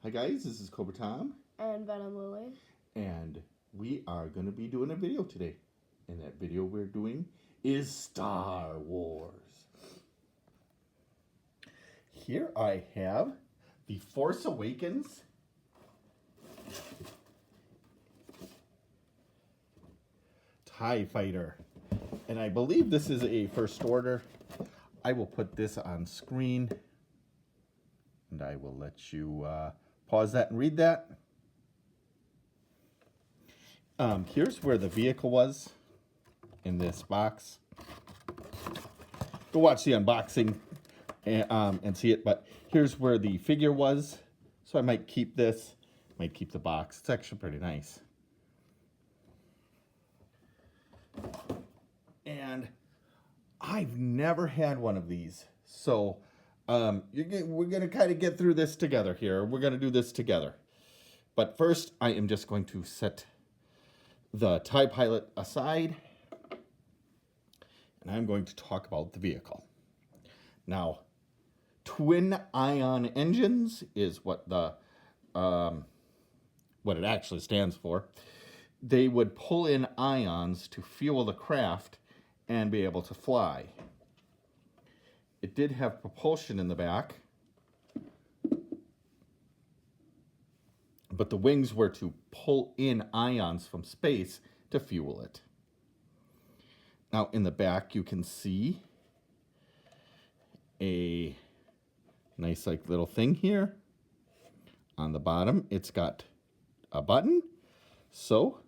Hi guys, this is Cobra Tom. And Venom Lily. And we are going to be doing a video today. And that video we're doing is Star Wars. Here I have The Force Awakens TIE Fighter. And I believe this is a first order. I will put this on screen. And I will let you pause that and read that. Here's where the vehicle was in this box. Go watch the unboxing and see it. But here's where the figure was. So I might keep this. Might keep the box. It's actually pretty nice. And I've never had one of these. So we're going to kind of get through this together here. We're going to do this together. But first, I am just going to set the TIE Pilot aside. And I'm going to talk about the vehicle. Now, twin ion engines is what it actually stands for. They would pull in ions to fuel the craft and be able to fly. It did have propulsion in the back, but the wings were to pull in ions from space to fuel it. Now in the back you can see a nice little thing here. On the bottom it's got a button. So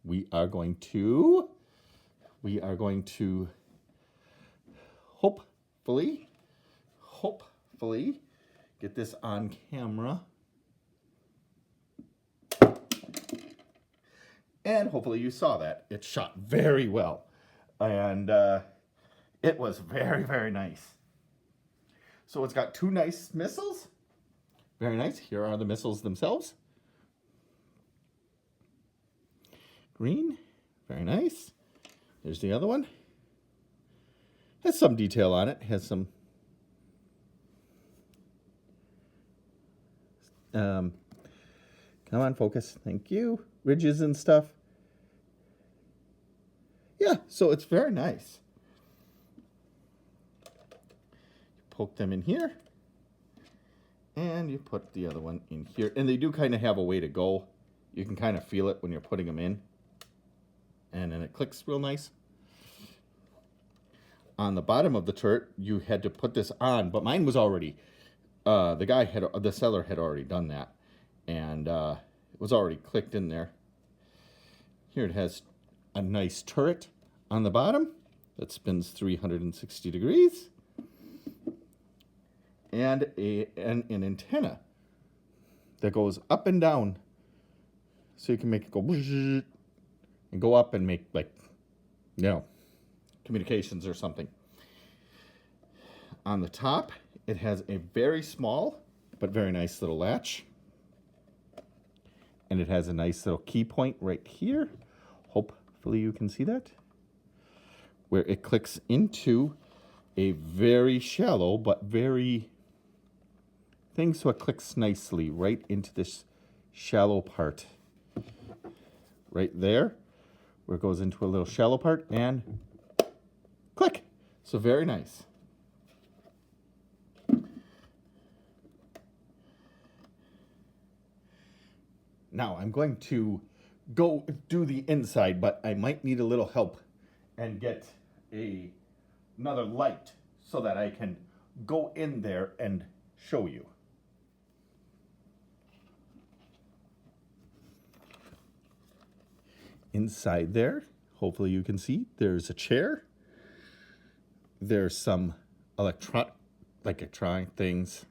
we are going to hopefully get this on camera. And hopefully you saw that. It shot very well. And it was very, very nice. So it's got two nice missiles. Very nice. Here are the missiles themselves. Green. Very nice. There's the other one. Has some detail on it. Has some come on, focus. Thank you. Ridges and stuff. Yeah, so it's very nice. You poke them in here. And you put the other one in here. And they do kind of have a way to go. You can kind of feel it when you're putting them in. And then it clicks real nice. On the bottom of the turret, you had to put this on, but mine was already, the seller had already done that. And it was already clicked in there. Here it has a nice turret on the bottom that spins 360 degrees. And an antenna that goes up and down. So you can make it go and go up and make, communications or something. On the top, it has a very small but very nice little latch. And it has a nice little key point right here. Hopefully you can see that. Where it clicks into a very shallow but very thing, so it clicks nicely right into this shallow part. Right there, where it goes into a little shallow part, and click. So very nice. Now I'm going to go do the inside, but I might need a little help and get another light so that I can go in there and show you. Inside there, hopefully you can see, there's a chair. There's some electronic things.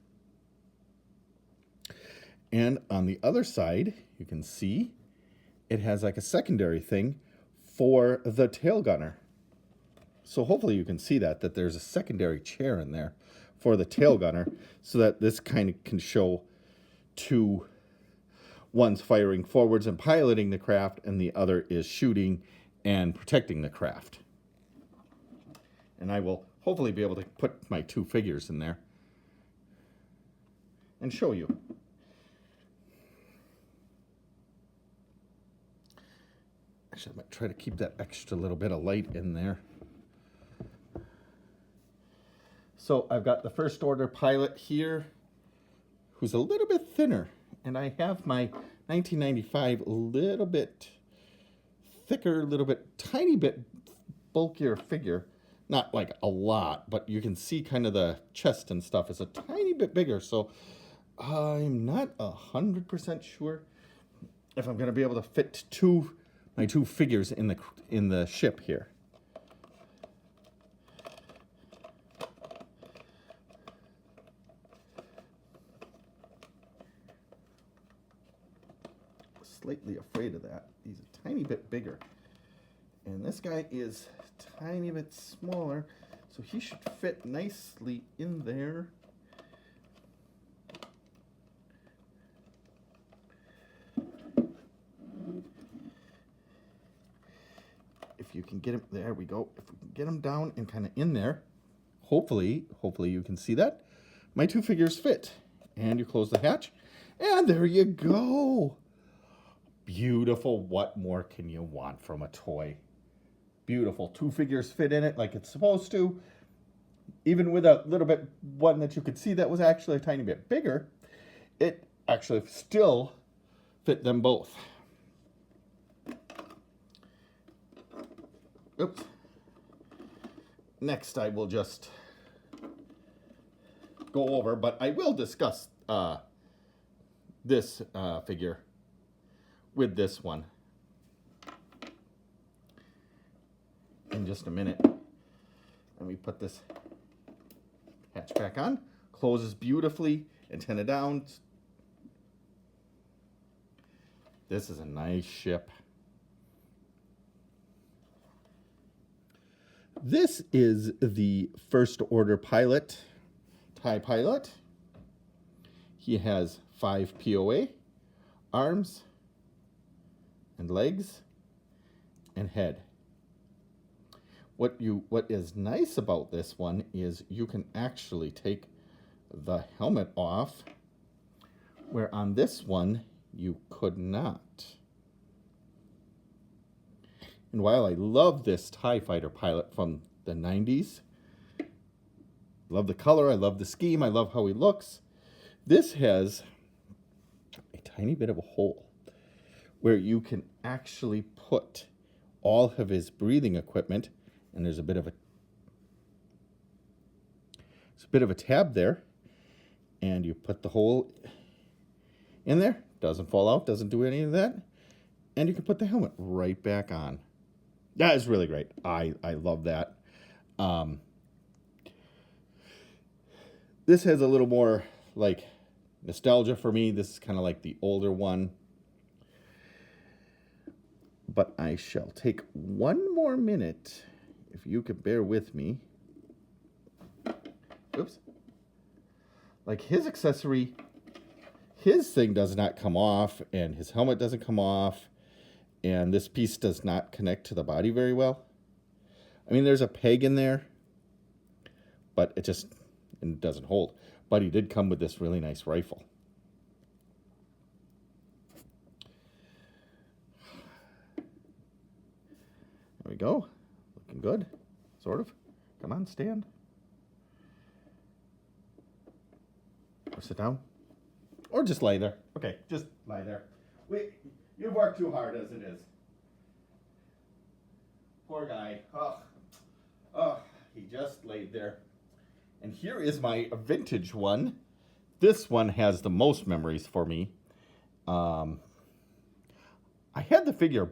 And on the other side, you can see it has like a secondary thing for the tail gunner. So hopefully you can see that there's a secondary chair in there for the tail gunner, so that this kind of can show two. One's firing forwards and piloting the craft, and the other is shooting and protecting the craft. And I will hopefully be able to put my two figures in there and show you. Actually, I might try to keep that extra little bit of light in there. So I've got the first order pilot here, who's a little bit thinner. And I have my 1995 a little bit thicker, a little bit, tiny bit bulkier figure. Not like a lot, but you can see kind of the chest and stuff is a tiny bit bigger. So I'm not 100% sure if I'm going to be able to fit my two figures in the ship here. Slightly afraid of that. He's a tiny bit bigger. And this guy is a tiny bit smaller, so he should fit nicely in there. If you can get him, there we go. If we can get him down and kind of in there, hopefully you can see that. My two figures fit. And you close the hatch, and there you go. Beautiful. What more can you want from a toy? Beautiful. Two figures fit in it like it's supposed to. Even with a little bit one that you could see that was actually a tiny bit bigger, it actually still fit them both. Oops. Next I will just go over, but I will discuss this figure with this one in just a minute. And we put this hatch back on, closes beautifully, antenna down. This is a nice ship. This is the first order pilot, TIE pilot. He has 5 POA, arms, and legs, and head. What is nice about this one is you can actually take the helmet off, where on this one you could not. And while I love this TIE fighter pilot from the 90s, love the color, I love the scheme, I love how he looks, this has a tiny bit of a hole where you can actually put all of his breathing equipment, and there's a bit of a tab there, and you put the hole in there, doesn't fall out, doesn't do any of that, and you can put the helmet right back on. That is really great. I love that. This has a little more like nostalgia for me. This is kind of like the older one. But I shall take one more minute, if you could bear with me. Oops. Like his accessory, his thing does not come off, and his helmet doesn't come off, and this piece does not connect to the body very well. I mean, there's a peg in there, but it doesn't hold. But he did come with this really nice rifle. There we go. Looking good. Sort of. Come on, stand. Or sit down. Or just lay there. Okay, just lie there. You've worked too hard as it is. Poor guy. He just laid there. And here is my vintage one. This one has the most memories for me. I had the figure,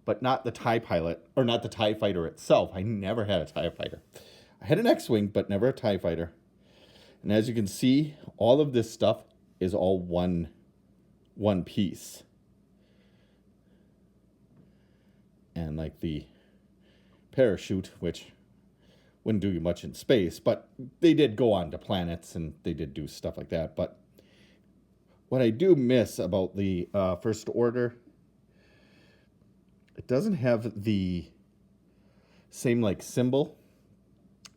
but not the TIE pilot, or not the TIE fighter itself. I never had a TIE fighter. I had an X-Wing, but never a TIE fighter. And as you can see, all of this stuff is all one piece. And like the parachute, which wouldn't do you much in space, but they did go on to planets and they did do stuff like that. But what I do miss about the First Order, it doesn't have the same like symbol,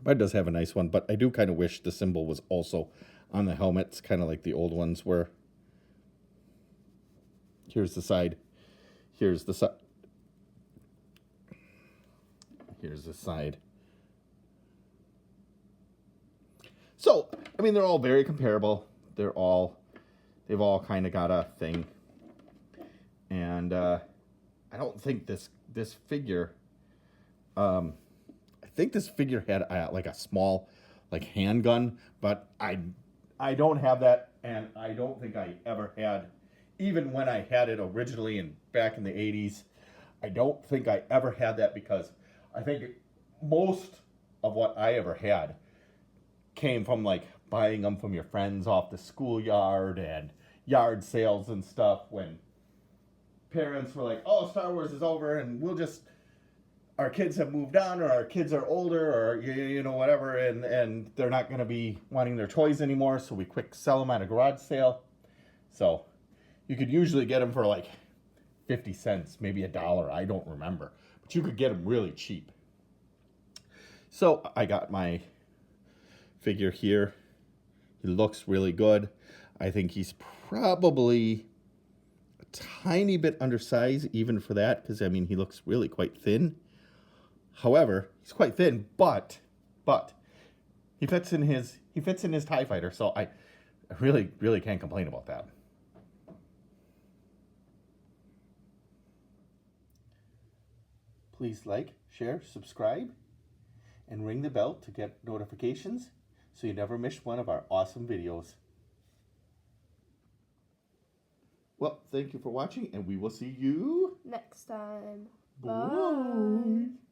but it does have a nice one. But I do kind of wish the symbol was also on the helmets, kind of like the old ones were. Here's the side. Here's the side. here's the side. So, I mean, they're all very comparable. They've all kind of got a thing. And I don't think this figure, I think this figure had like a small like handgun, but I don't have that, and I don't think I ever had, even when I had it originally and back in the 80s, I don't think I ever had that, because I think most of what I ever had came from like buying them from your friends off the schoolyard and yard sales and stuff, when parents were like, oh, Star Wars is over and our kids have moved on, or our kids are older, or you know, whatever, and they're not going to be wanting their toys anymore, so we quick sell them at a garage sale. So you could usually get them for like 50 cents, maybe $1, I don't remember, but you could get them really cheap. So I got my figure here. He looks really good. I think he's probably a tiny bit undersized even for that, because I mean, he looks really quite thin. However, he's quite thin, but he fits in his TIE fighter, so I really can't complain about that. Please like, share, subscribe, and ring the bell to get notifications so you never miss one of our awesome videos. Well, thank you for watching, and we will see you next time. Bye.